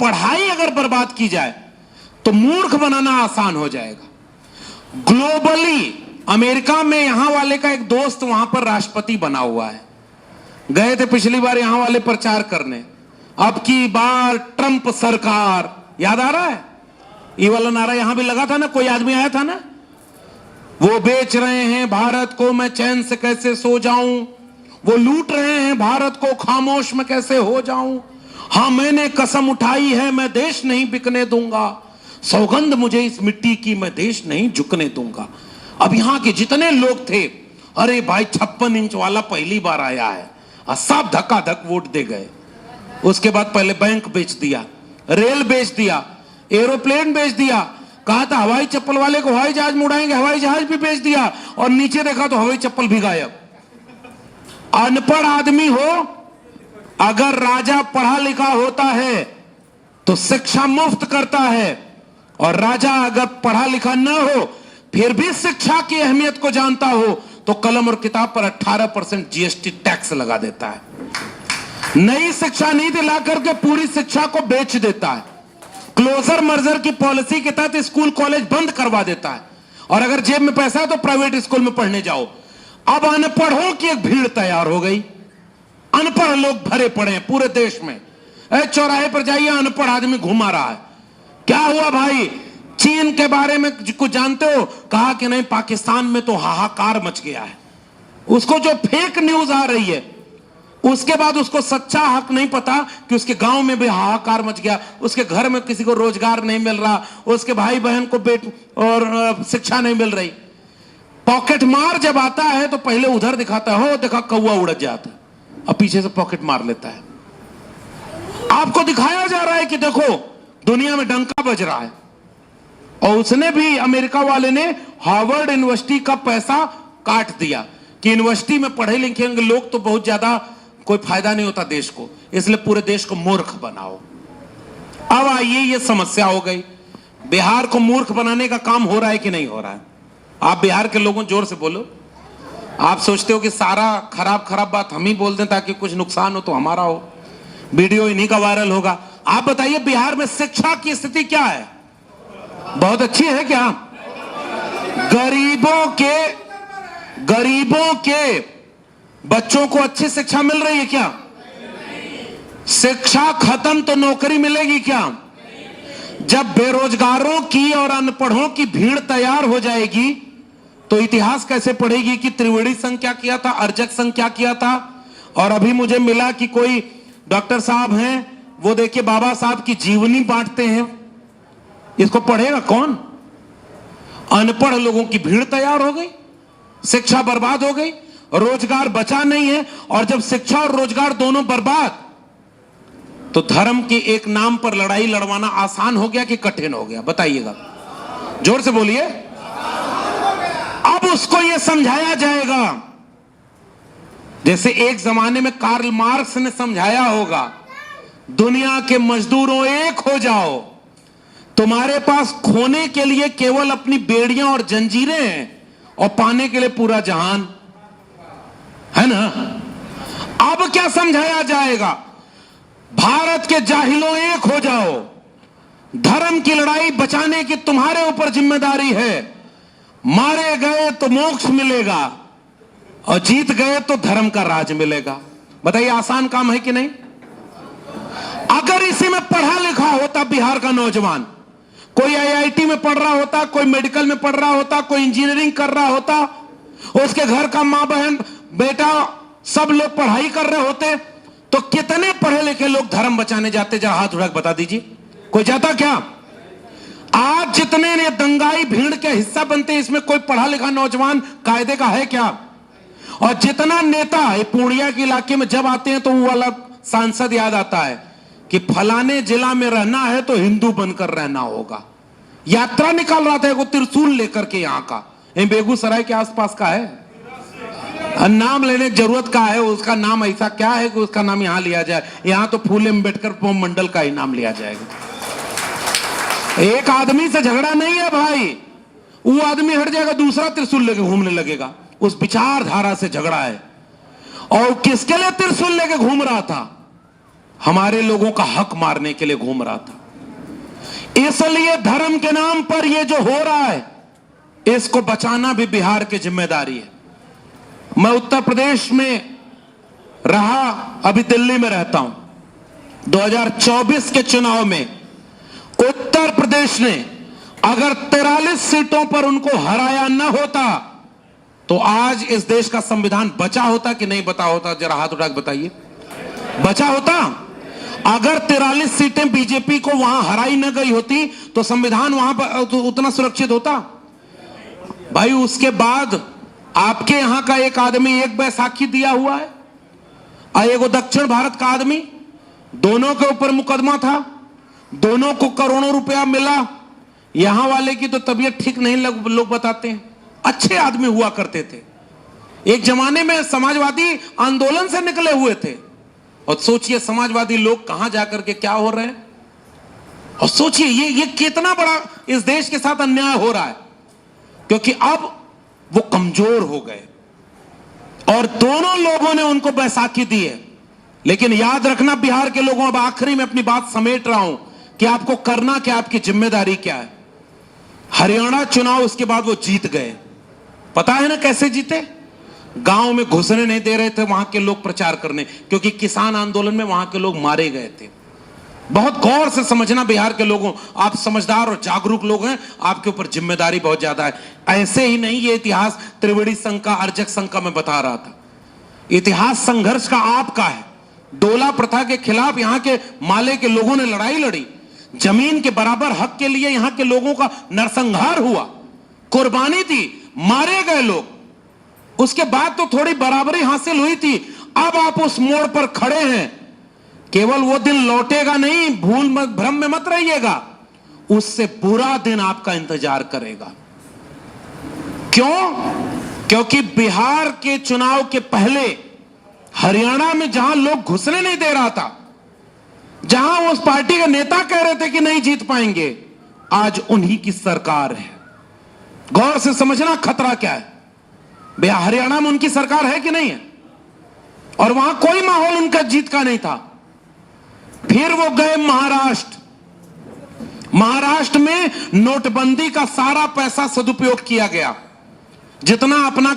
पढ़ाई अगर बर्बाद की जाए तो मूर्ख बनाना आसान हो जाएगा। ग्लोबली अमेरिका में यहां वाले का एक दोस्त वहां पर राष्ट्रपति बना हुआ है, गए थे पिछली बार यहां वाले प्रचार करने। अब की बार ट्रंप सरकार, याद आ रहा है? ये वाला नारा यहां भी लगा था ना, कोई आदमी आया था ना, वो बेच रहे हैं भारत को, मैं चैन से कैसे सो जाऊं, वो लूट रहे हैं भारत को, खामोश मैं कैसे हो जाऊं, हां मैंने कसम उठाई है मैं देश नहीं बिकने दूंगा, सौगंध मुझे इस मिट्टी की मैं देश नहीं झुकने दूंगा। अब यहां के जितने लोग थे, अरे भाई 56 इंच वाला पहली बार आया है, सब धक्का-धक वोट दे गए। उसके बाद पहले बैंक बेच दिया, रेल बेच दिया, एरोप्लेन बेच दिया, कहा था हवाई चप्पल वाले को हवाई जहाज में उड़ाएंगे, हवाई जहाज भी बेच दिया, और नीचे देखा तो हवाई चप्पल भी गायब। अनपढ़ आदमी हो, अगर राजा पढ़ा लिखा होता है तो शिक्षा मुफ्त करता है, और राजा अगर पढ़ा लिखा न हो फिर भी शिक्षा की अहमियत को जानता हो तो कलम और किताब पर 18% जीएसटी टैक्स लगा देता है। नई शिक्षा नीति ला करके पूरी शिक्षा को बेच देता है। क्लोजर मर्जर की पॉलिसी के तहत स्कूल कॉलेज बंद करवा देता है, और अगर जेब में पैसा है तो प्राइवेट स्कूल में पढ़ने जाओ। अब अनपढ़ों की एक भीड़ तैयार हो गई, अनपढ़ लोग भरे पड़े हैं पूरे देश में। चौराहे पर जाइए, अनपढ़ आदमी घुमा रहा है। क्या हुआ भाई, चीन के बारे में कुछ जानते हो? कहा कि नहीं, पाकिस्तान में तो हाहाकार मच गया है। उसको जो फेक न्यूज आ रही है, उसके बाद उसको सच्चा हक नहीं पता कि उसके गांव में भी हाहाकार मच गया, उसके घर में किसी को रोजगार नहीं मिल रहा, उसके भाई बहन को और शिक्षा नहीं मिल रही। पॉकेट मार जब आता है तो पहले उधर दिखाता है, हो देखा कौवा उड़ जाता है, अब पीछे से पॉकेट मार लेता है। आपको दिखाया जा रहा है कि देखो दुनिया में डंका बज रहा है। और उसने भी, अमेरिका वाले ने हार्वर्ड यूनिवर्सिटी का पैसा काट दिया कि यूनिवर्सिटी में पढ़े लिखे लोग तो बहुत ज्यादा कोई फायदा नहीं होता देश को, इसलिए पूरे देश को मूर्ख बनाओ। अब आइए, ये समस्या हो गई। बिहार को मूर्ख बनाने का काम हो रहा है कि नहीं हो रहा है? आप बिहार के लोगों जोर से बोलो। आप सोचते हो कि सारा खराब खराब बात हम ही बोल दें ताकि कुछ नुकसान हो तो हमारा हो, वीडियो इन्हीं का वायरल होगा। आप बताइए बिहार में शिक्षा की स्थिति क्या है? बहुत अच्छी है क्या? गरीबों के बच्चों को अच्छी शिक्षा मिल रही है क्या? शिक्षा खत्म तो नौकरी मिलेगी क्या? जब बेरोजगारों की और अनपढ़ों की भीड़ तैयार हो जाएगी तो इतिहास कैसे पढ़ेगी कि त्रिवेणी संघ क्या किया था, अर्जक संघ क्या किया था। और अभी मुझे मिला कि कोई डॉक्टर साहब हैं, वो देखिए बाबा साहब की जीवनी बांटते हैं। इसको पढ़ेगा कौन? अनपढ़ लोगों की भीड़ तैयार हो गई, शिक्षा बर्बाद हो गई, रोजगार बचा नहीं है। और जब शिक्षा और रोजगार दोनों बर्बाद, तो धर्म के एक नाम पर लड़ाई लड़वाना आसान हो गया कि कठिन हो गया? बताइएगा, जोर से बोलिए। अब उसको यह समझाया जाएगा जैसे एक जमाने में कार्ल मार्क्स ने समझाया होगा, दुनिया के मजदूरों एक हो जाओ, तुम्हारे पास खोने के लिए केवल अपनी बेड़ियां और जंजीरें हैं और पाने के लिए पूरा जहान है ना। अब क्या समझाया जाएगा? भारत के जाहिलों एक हो जाओ, धर्म की लड़ाई बचाने की तुम्हारे ऊपर जिम्मेदारी है, मारे गए तो मोक्ष मिलेगा और जीत गए तो धर्म का राज मिलेगा। बताइए आसान काम है कि नहीं? अगर इसी में पढ़ा लिखा होता बिहार का नौजवान, कोई आईआईटी में पढ़ रहा होता, कोई मेडिकल में पढ़ रहा होता, कोई इंजीनियरिंग कर रहा होता, उसके घर का मां बहन बेटा सब लोग पढ़ाई कर रहे होते, तो कितने पढ़े लिखे लोग धर्म बचाने जाते? जरा हाथ उठा के बता दीजिए, कोई जाता क्या? आज जितने ने दंगाई भीड़ के हिस्सा बनते हैं, इसमें कोई पढ़ा लिखा नौजवान कायदे का है क्या? और जितना नेता पूर्णिया के इलाके में जब आते हैं तो वो वाला सांसद याद आता है कि फलाने जिला में रहना है तो हिंदू बनकर रहना होगा। यात्रा निकाल रहा था वो त्रिशूल लेकर के, यहां का बेगूसराय के आसपास का है, नाम लेने की जरूरत का है, उसका नाम ऐसा क्या है कि उसका नाम यहां लिया जाए? यहां तो फूले अम्बेडकर मंडल का ही नाम लिया जाएगा। एक आदमी से झगड़ा नहीं है भाई, वो आदमी हट जाएगा, दूसरा त्रिशूल लेके घूमने लगेगा। उस विचारधारा से झगड़ा है। और किसके लिए त्रिशूल लेके घूम रहा था? हमारे लोगों का हक मारने के लिए घूम रहा था। इसलिए धर्म के नाम पर यह जो हो रहा है, इसको बचाना भी बिहार की जिम्मेदारी है। मैं उत्तर प्रदेश में रहा, अभी दिल्ली में रहता हूं। 2024 के चुनाव में उत्तर प्रदेश ने अगर 43 सीटों पर उनको हराया न होता तो आज इस देश का संविधान बचा होता कि नहीं बचा होता? जरा हाथ उठा के बताइए, बचा होता? अगर 43 सीटें बीजेपी को वहां हराई न गई होती तो संविधान वहां पर तो उतना सुरक्षित होता? भाई, उसके बाद आपके यहां का एक आदमी एक बैसाखी दिया हुआ है और एक दक्षिण भारत का आदमी, दोनों के ऊपर मुकदमा था, दोनों को करोड़ों रुपया मिला। यहां वाले की तो तबीयत ठीक नहीं, लोग बताते हैं। अच्छे आदमी हुआ करते थे, एक जमाने में समाजवादी आंदोलन से निकले हुए थे। और सोचिए समाजवादी लोग कहां जाकर के क्या हो रहे हैं। और सोचिए ये कितना बड़ा इस देश के साथ अन्याय हो रहा है, क्योंकि अब वो कमजोर हो गए और दोनों लोगों ने उनको बैसाखी दी है। लेकिन याद रखना बिहार के लोगों, अब आखिरी में अपनी बात समेट रहा हूं कि आपको करना क्या, आपकी जिम्मेदारी क्या है। हरियाणा चुनाव उसके बाद वो जीत गए, पता है ना कैसे जीते? गांव में घुसने नहीं दे रहे थे वहां के लोग प्रचार करने, क्योंकि किसान आंदोलन में वहां के लोग मारे गए थे। बहुत गौर से समझना बिहार के लोगों, आप समझदार और जागरूक लोग हैं, आपके ऊपर जिम्मेदारी बहुत ज्यादा है। ऐसे ही नहीं, ये इतिहास त्रिवेणी संघ का, अर्जक संघ का मैं बता रहा था। इतिहास संघर्ष का आपका है। डोला प्रथा के खिलाफ यहां के माले के लोगों ने लड़ाई लड़ी, जमीन के बराबर हक के लिए यहां के लोगों का नरसंहार हुआ, कुर्बानी दी, मारे गए लोग। उसके बाद तो थोड़ी बराबरी हासिल हुई थी। अब आप उस मोड़ पर खड़े हैं। केवल वो दिन लौटेगा नहीं, भूल मत, भ्रम में मत रहिएगा, उससे बुरा दिन आपका इंतजार करेगा। क्यों? क्योंकि बिहार के चुनाव के पहले हरियाणा में जहां लोग घुसने नहीं दे रहा था, जहां उस पार्टी के नेता कह रहे थे कि नहीं जीत पाएंगे, आज उन्हीं की सरकार है। गौर से समझना खतरा क्या है। भैया, हरियाणा में उनकी सरकार है कि नहीं है? और वहां कोई माहौल उनका जीत का नहीं था। फिर वो गए महाराष्ट्र। महाराष्ट्र में नोटबंदी का सारा पैसा सदुपयोग किया गया। जितना अपना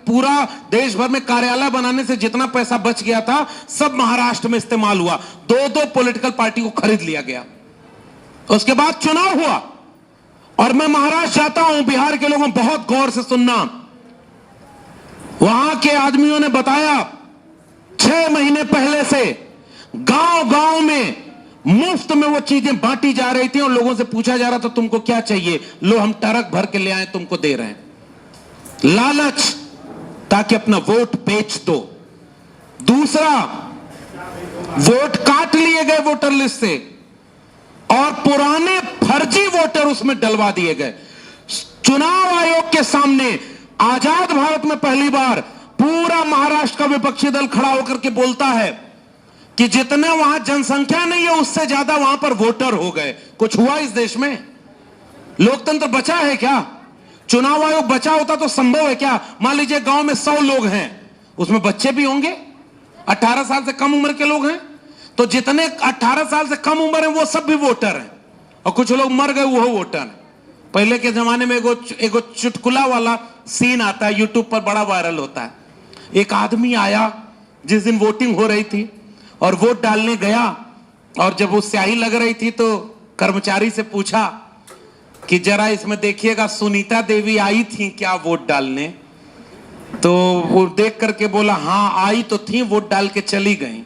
पूरा देश भर में कार्यालय बनाने से जितना पैसा बच गया था, सब महाराष्ट्र में इस्तेमाल हुआ। दो पॉलिटिकल पार्टी को खरीद लिया गया। उसके बाद चुनाव हुआ और मैं महाराष्ट्र जाता हूं। बिहार के लोगों बहुत गौर से सुनना, वहां के आदमियों ने बताया 6 महीने पहले से गांव गांव में मुफ्त में वो चीजें बांटी जा रही थी और लोगों से पूछा जा रहा था तुमको क्या चाहिए, लो हम ट्रक भर के ले आए, तुमको दे रहे हैं। लालच, ताकि अपना वोट बेच दो। दूसरा, वोट काट लिए गए वोटर लिस्ट से और पुराने फर्जी वोटर उसमें डलवा दिए गए। चुनाव आयोग के सामने आजाद भारत में पहली बार पूरा महाराष्ट्र का विपक्षी दल खड़ा होकर के बोलता है कि जितने वहां जनसंख्या नहीं है उससे ज्यादा वहां पर वोटर हो गए। कुछ हुआ इस देश में? लोकतंत्र बचा है क्या? चुनाव आयोग बचा होता तो संभव है क्या? मान लीजिए गांव में 100 लोग हैं, उसमें बच्चे भी होंगे, 18 साल से कम उम्र के लोग हैं, तो जितने 18 साल से कम उम्र है वो सब भी वोटर हैं और कुछ लोग मर गए वो वोटर हैं। पहले के जमाने में एगो चुटकुला वाला सीन आता है, यूट्यूब पर बड़ा वायरल होता है। एक आदमी आया जिस दिन वोटिंग हो रही थी और वोट डालने गया और जब वो स्याही लग रही थी तो कर्मचारी से पूछा कि जरा इसमें देखिएगा सुनीता देवी आई थी क्या वोट डालने? तो वो देख करके बोला हाँ आई तो थी, वोट डाल के चली गई।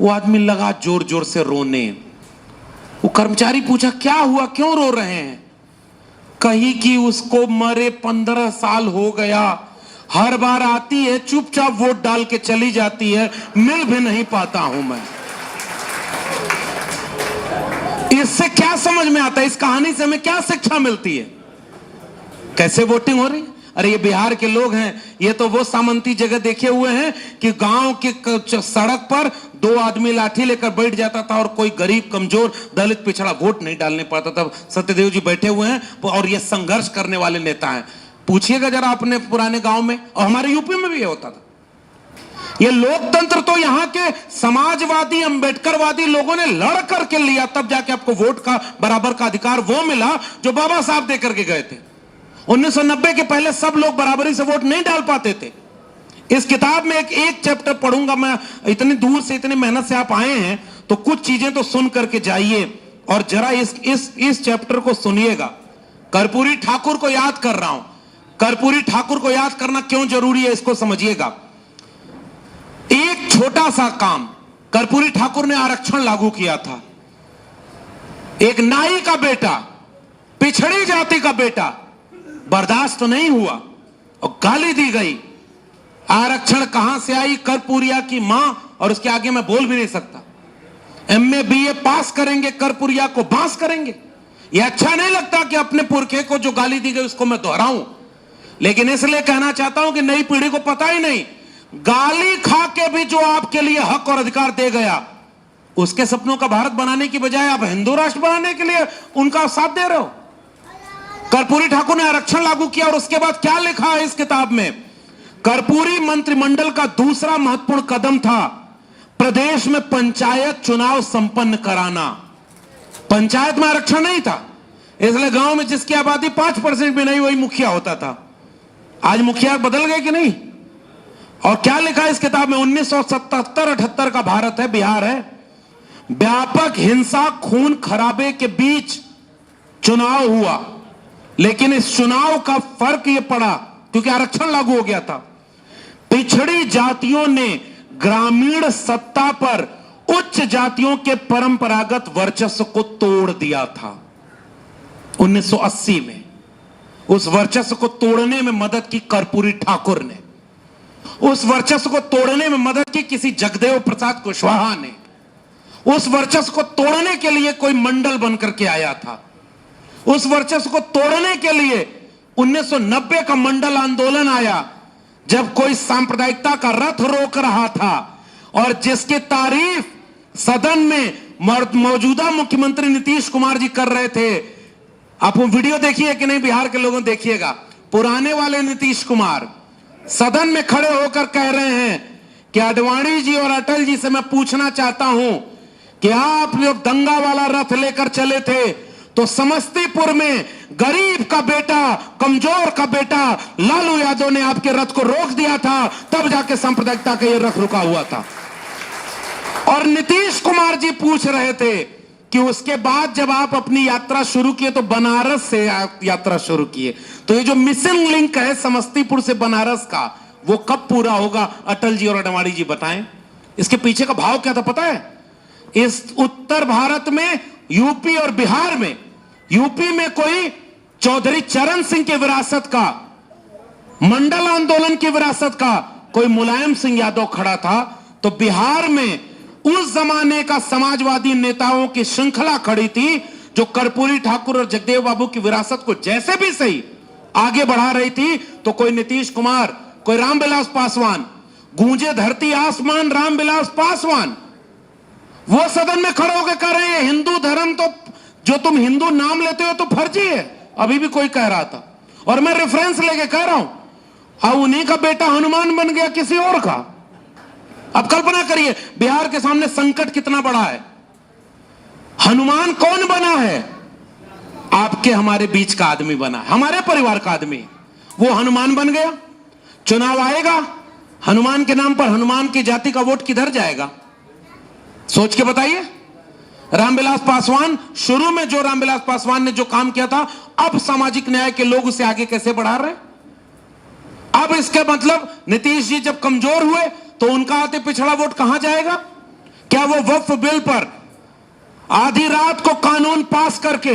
वो आदमी लगा जोर जोर से रोने। वो कर्मचारी पूछा क्या हुआ, क्यों रो रहे हैं? कही कि उसको मरे 15 साल हो गया, हर बार आती है चुपचाप वोट डाल के चली जाती है, मिल भी नहीं पाता हूं मैं। इससे क्या समझ में आता है? इस कहानी से हमें क्या शिक्षा मिलती है? कैसे वोटिंग हो रही है? अरे ये बिहार के लोग हैं, ये तो वो सामंती जगह देखे हुए हैं कि गांव के सड़क पर 2 आदमी लाठी लेकर बैठ जाता था और कोई गरीब कमजोर दलित पिछड़ा वोट नहीं डालने पाता था। सत्यदेव जी बैठे हुए हैं और ये संघर्ष करने वाले नेता हैं। पूछिएगा जरा अपने पुराने गांव में, और हमारे यूपी में भी ये होता था। ये लोकतंत्र तो यहां के समाजवादी अंबेडकरवादी लोगों ने लड़ करके लिया, तब जाके आपको वोट का बराबर का अधिकार वो मिला जो बाबा साहब दे करके गए थे। 1990 के पहले सब लोग बराबरी से वोट नहीं डाल पाते थे। इस किताब में एक चैप्टर पढ़ूंगा मैं, इतनी दूर से इतनी मेहनत से आप आए हैं तो कुछ चीजें तो सुन करके जाइए और जरा इस चैप्टर को सुनिएगा। कर्पूरी ठाकुर को याद कर रहा हूं। कर्पूरी ठाकुर को याद करना क्यों जरूरी है इसको समझिएगा। एक छोटा सा काम कर्पूरी ठाकुर ने आरक्षण लागू किया था। एक नाई का बेटा, पिछड़ी जाति का बेटा बर्दाश्त तो नहीं हुआ और गाली दी गई। आरक्षण कहां से आई? कर्पूरिया की मां, और उसके आगे मैं बोल भी नहीं सकता। एमए बीए पास करेंगे, कर्पूरिया को बांस करेंगे। यह अच्छा नहीं लगता कि अपने पुरखे को जो गाली दी गई उसको मैं दोहराऊं, लेकिन इसलिए कहना चाहता हूं कि नई पीढ़ी को पता ही नहीं, गाली खा के भी जो आपके लिए हक और अधिकार दे गया, उसके सपनों का भारत बनाने की बजाय आप हिंदू राष्ट्र बनाने के लिए उनका साथ दे रहे हो। कर्पूरी ठाकुर ने आरक्षण लागू किया और उसके बाद क्या लिखा है इस किताब में? कर्पूरी मंत्रिमंडल का दूसरा महत्वपूर्ण कदम था प्रदेश में पंचायत चुनाव संपन्न कराना। पंचायत में आरक्षण नहीं था, इसलिए गांव में जिसकी आबादी 5% भी नहीं वही मुखिया होता था। आज मुखिया बदल गए कि नहीं? और क्या लिखा है इस किताब में? 1977-78 का भारत है, बिहार है। व्यापक हिंसा खून खराबे के बीच चुनाव हुआ, लेकिन इस चुनाव का फर्क यह पड़ा क्योंकि आरक्षण लागू हो गया था, पिछड़ी जातियों ने ग्रामीण सत्ता पर उच्च जातियों के परंपरागत वर्चस्व को तोड़ दिया था। 1980 में उस वर्चस्व को तोड़ने में मदद की कर्पूरी ठाकुर ने। उस वर्चस्व को तोड़ने में मदद की किसी जगदेव प्रसाद कुशवाहा ने। उस वर्चस्व को तोड़ने के लिए कोई मंडल बनकर के आया था। उस वर्चस्व को तोड़ने के लिए 1990 का मंडल आंदोलन आया, जब कोई सांप्रदायिकता का रथ रोक रहा था और जिसकी तारीफ सदन में मौजूदा मुख्यमंत्री नीतीश कुमार जी कर रहे थे। आप वो वीडियो देखिए कि नहीं, बिहार के लोगों देखिएगा। पुराने वाले नीतीश कुमार सदन में खड़े होकर कह रहे हैं कि आडवाणी जी और अटल जी से मैं पूछना चाहता हूं कि आप जब दंगा वाला रथ लेकर चले थे तो समस्तीपुर में गरीब का बेटा, कमजोर का बेटा लालू यादव ने आपके रथ को रोक दिया था, तब जाके सांप्रदायिकता का यह रथ रुका हुआ था। और नीतीश कुमार जी पूछ रहे थे कि उसके बाद जब आप अपनी यात्रा शुरू किए तो बनारस से यात्रा शुरू किए, तो ये जो मिसिंग लिंक है समस्तीपुर से बनारस का, वो कब पूरा होगा? अटल जी और आडवाणी जी बताएं। इसके पीछे का भाव क्या था पता है? इस उत्तर भारत में यूपी और बिहार में, यूपी में कोई चौधरी चरण सिंह की विरासत का, मंडल आंदोलन की विरासत का कोई मुलायम सिंह यादव खड़ा था, तो बिहार में उस जमाने का समाजवादी नेताओं की श्रृंखला खड़ी थी जो कर्पूरी ठाकुर और जगदेव बाबू की विरासत को जैसे भी सही आगे बढ़ा रही थी। तो कोई नीतीश कुमार, कोई रामविलास पासवान, गूंजे धरती आसमान रामविलास पासवान, वो सदन में खड़े होकर कह रहे हैं हिंदू धर्म तो, जो तुम हिंदू नाम लेते हो तो फर्जी है। अभी भी कोई कह रहा था, और मैं रेफरेंस लेके कह रहा हूं, अब उन्हीं का बेटा हनुमान बन गया किसी और का। अब कल्पना करिए बिहार के सामने संकट कितना बड़ा है। हनुमान कौन बना है? आपके हमारे बीच का आदमी बना, हमारे परिवार का आदमी, वो हनुमान बन गया। चुनाव आएगा, हनुमान के नाम पर हनुमान की जाति का वोट किधर जाएगा? सोच के बताइए। रामविलास पासवान, शुरू में जो रामविलास पासवान ने जो काम किया था, अब सामाजिक न्याय के लोग उसे आगे कैसे बढ़ा रहे? अब इसके मतलब नीतीश जी जब कमजोर हुए तो उनका अति पिछड़ा वोट कहां जाएगा? क्या वो वक्फ बिल पर आधी रात को कानून पास करके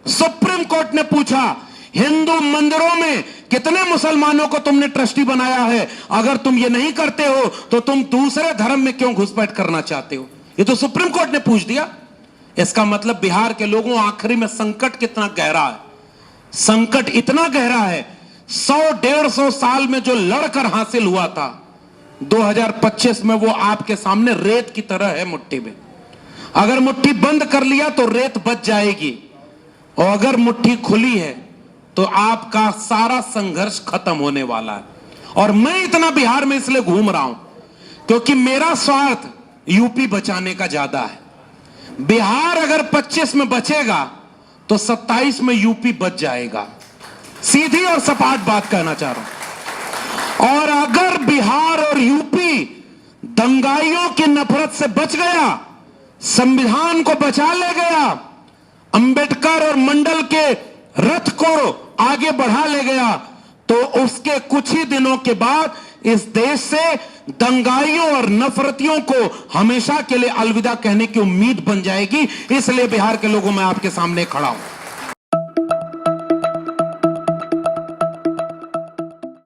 सुप्रीम कोर्ट ने पूछा हिंदू मंदिरों में कितने मुसलमानों को तुमने ट्रस्टी बनाया है, अगर तुम ये नहीं करते हो तो तुम दूसरे धर्म में क्यों घुसपैठ करना चाहते हो? ये तो सुप्रीम कोर्ट ने पूछ दिया। इसका मतलब बिहार के लोगों, आखिरी में संकट कितना गहरा है। संकट इतना गहरा है, 100-150 साल में जो लड़कर हासिल हुआ था, 2025 में वो आपके सामने रेत की तरह है मुट्ठी में। अगर मुट्ठी बंद कर लिया तो रेत बच जाएगी, और अगर मुट्ठी खुली है तो आपका सारा संघर्ष खत्म होने वाला है। और मैं इतना बिहार में इसलिए घूम रहा हूं क्योंकि मेरा स्वार्थ यूपी बचाने का ज्यादा है। बिहार अगर 25 में बचेगा तो 27 में यूपी बच जाएगा। सीधी और सपाट बात कहना चाह रहा हूं। और अगर बिहार और यूपी दंगाइयों की नफरत से बच गया, संविधान को बचा ले गया, अंबेडकर और मंडल के रथ को आगे बढ़ा ले गया, तो उसके कुछ ही दिनों के बाद इस देश से दंगाइयों और नफरतियों को हमेशा के लिए अलविदा कहने की उम्मीद बन जाएगी। इसलिए बिहार के लोगों में आपके सामने खड़ा हूं।